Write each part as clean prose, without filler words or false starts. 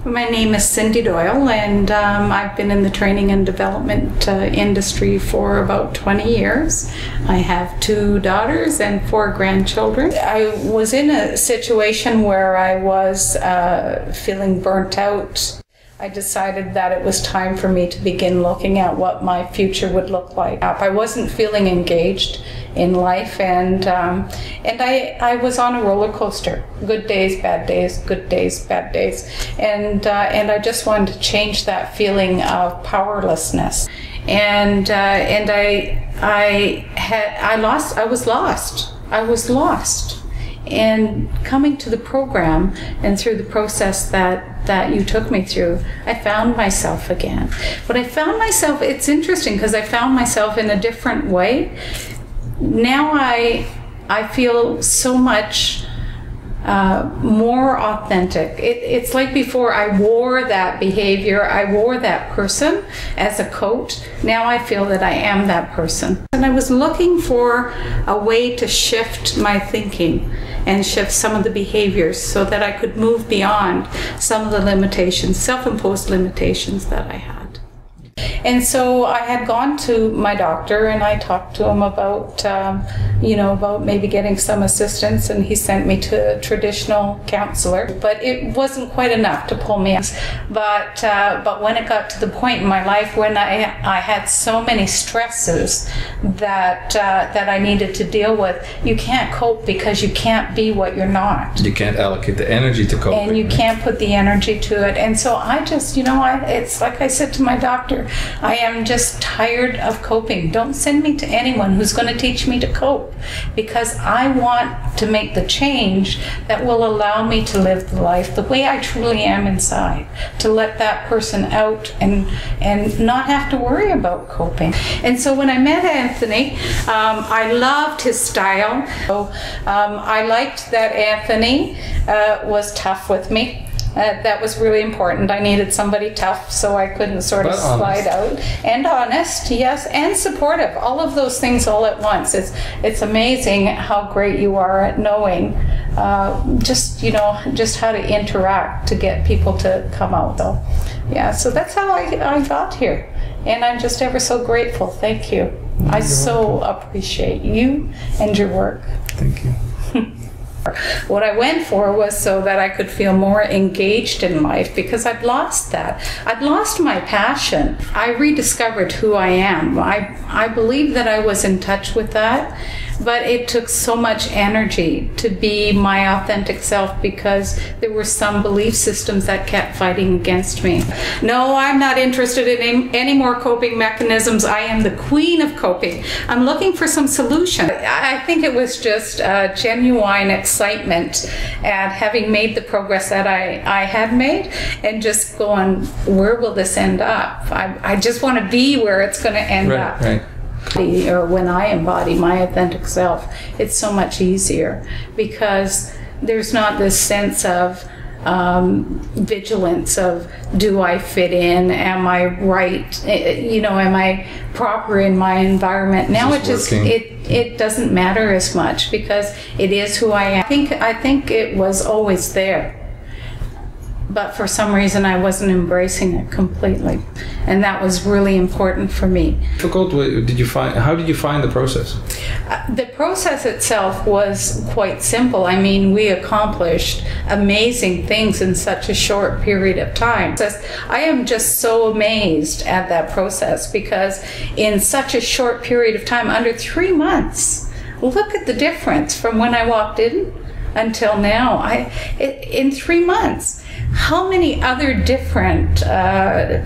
My name is Cindy Doyle, and I've been in the training and development industry for about 20 years. I have 2 daughters and 4 grandchildren. I was in a situation where I was feeling burnt out. I decided that it was time for me to begin looking at what my future would look like. I wasn't feeling engaged in life, and I was on a roller coaster. Good days, bad days, good days, bad days, and I just wanted to change that feeling of powerlessness. I was lost. And coming to the program and through the process that you took me through, I found myself again. But I found myself, it's interesting because I found myself in a different way. Now I feel so much more authentic. It's like before I wore that behavior, I wore that person as a coat. Now I feel that I am that person. And I was looking for a way to shift my thinking and shift some of the behaviors so that I could move beyond some of the limitations, self-imposed limitations that I had. And so I had gone to my doctor and I talked to him about, about maybe getting some assistance, and he sent me to a traditional counselor. But it wasn't quite enough to pull me up. But when it got to the point in my life when I had so many stresses that I needed to deal with, you can't cope because you can't be what you're not. You can't allocate the energy to cope. And you can't put the energy to it. And so I just, it's like I said to my doctor, I am just tired of coping. Don't send me to anyone who's going to teach me to cope, because I want to make the change that will allow me to live the life the way I truly am inside, to let that person out and not have to worry about coping. And so when I met Anthony, I loved his style. So, I liked that Anthony was tough with me. That was really important. I needed somebody tough so I couldn't sort of slide out. And honest, yes, and supportive. All of those things all at once. It's amazing how great you are at knowing just how to interact to get people to come out. So, yeah, so that's how I got here. And I'm just ever so grateful. Thank you. I so appreciate you and your work. Thank you. What I went for was so that I could feel more engaged in life, because I'd lost that. I'd lost my passion. I rediscovered who I am. I believe that I was in touch with that, but it took so much energy to be my authentic self because there were some belief systems that kept fighting against me. No, I'm not interested in any more coping mechanisms. I am the queen of coping. I'm looking for some solution. I think it was just genuine excitement at having made the progress that I had made, and just going, where will this end up? I just want to be where it's going to end up. Right. Or when I embody my authentic self, it's so much easier because there's not this sense of vigilance of, do I fit in? Am I right? Am I proper in my environment? Now it doesn't matter as much because it is who I am. I think it was always there, but for some reason I wasn't embracing it completely, and that was really important for me. How did you find the process? The process itself was quite simple. I mean, we accomplished amazing things in such a short period of time. I am just so amazed at that process because in such a short period of time, under 3 months, look at the difference from when I walked in until now. In 3 months. How many other different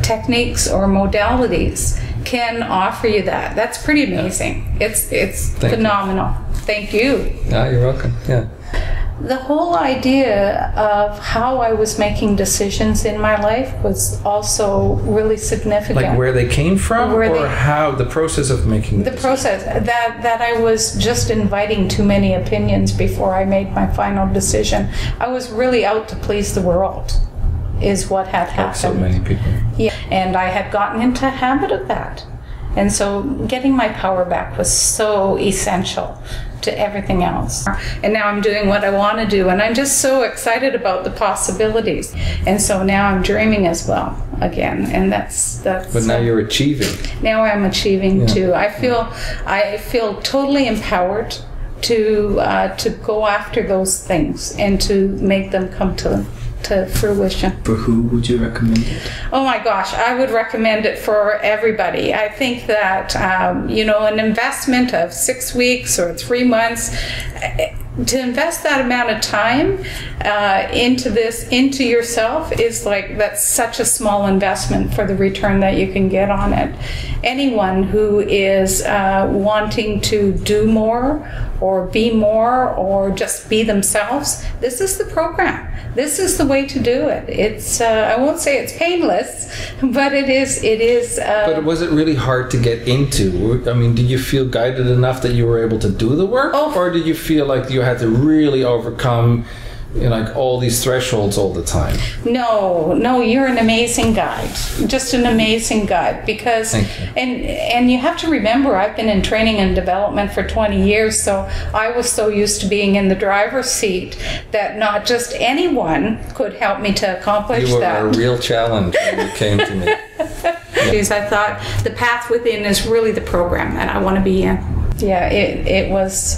techniques or modalities can offer you that? That's pretty amazing. It's phenomenal. Thank you. Yeah, you're welcome. Yeah. The whole idea of how I was making decisions in my life was also really significant. Like where they came from, how the process of making the process that I was just inviting too many opinions before I made my final decision. I was really out to please the world, is what had happened. So many people. Yeah, and I had gotten into a habit of that. And so getting my power back was so essential to everything else. And now I'm doing what I want to do, and I'm just so excited about the possibilities. And so now I'm dreaming as well again, and that's. But now you're achieving. Now I'm achieving too. I feel totally empowered to go after those things and to make them come to fruition. For who would you recommend it? Oh my gosh, I would recommend it for everybody. I think that, an investment of 6 weeks or 3 months, to invest that amount of time into yourself is that's such a small investment for the return that you can get on it. Anyone who is wanting to do more or be more or just be themselves, this is the program. This is the way to do it. It's I won't say it's painless, but it is. But was it really hard to get into? I mean, did you feel guided enough that you were able to do the work, or did you feel like you had to really overcome all these thresholds all the time? No, you're an amazing guide. Just an amazing guide, because and you have to remember, I've been in training and development for 20 years, so I was so used to being in the driver's seat that not just anyone could help me to accomplish that. You were a real challenge when you came to me. Because I thought the path within is really the program that I want to be in. Yeah, it was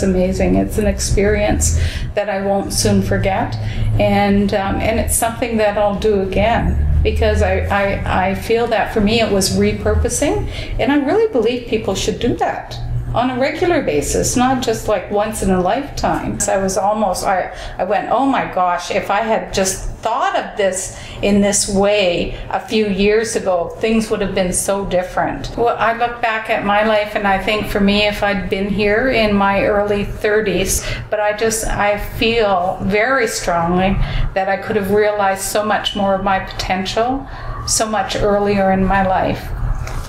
amazing. It's an experience that I won't soon forget, and it's something that I'll do again, because I feel that for me it was repurposing, and I really believe people should do that on a regular basis, not just once in a lifetime. So I went, oh my gosh, if I had just thought of this in this way a few years ago, things would have been so different. Well, I look back at my life and I think for me, if I'd been here in my early 30s, but I feel very strongly that I could have realized so much more of my potential so much earlier in my life.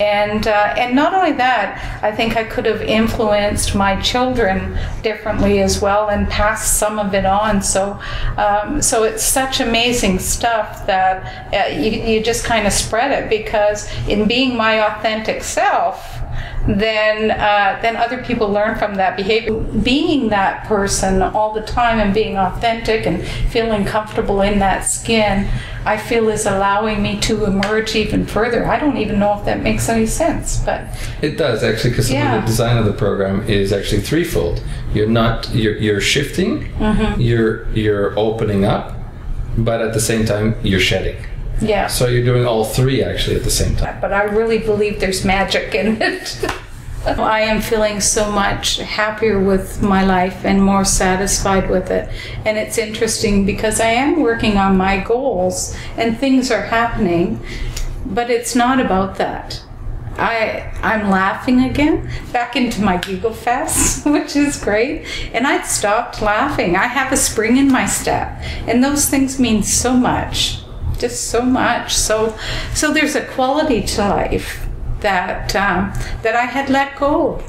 And not only that, I think I could have influenced my children differently as well and passed some of it on. So it's such amazing stuff that you just kind of spread it, because in being my authentic self, then other people learn from that behavior. Being that person all the time and being authentic and feeling comfortable in that skin, I feel is allowing me to emerge even further. I don't even know if that makes any sense, but it does actually, because the design of the program is actually threefold. You're shifting, you're opening up, but at the same time you're shedding. Yeah. So you're doing all three actually at the same time. But I really believe there's magic in it. I am feeling so much happier with my life and more satisfied with it. And it's interesting because I am working on my goals and things are happening, but it's not about that. I'm laughing again, back into my giggle fest, which is great. And I'd stopped laughing. I have a spring in my step, and those things mean so much. Just so much. So there's a quality to life that I had let go,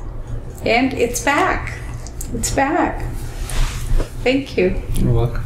and it's back. It's back. Thank you. You're welcome.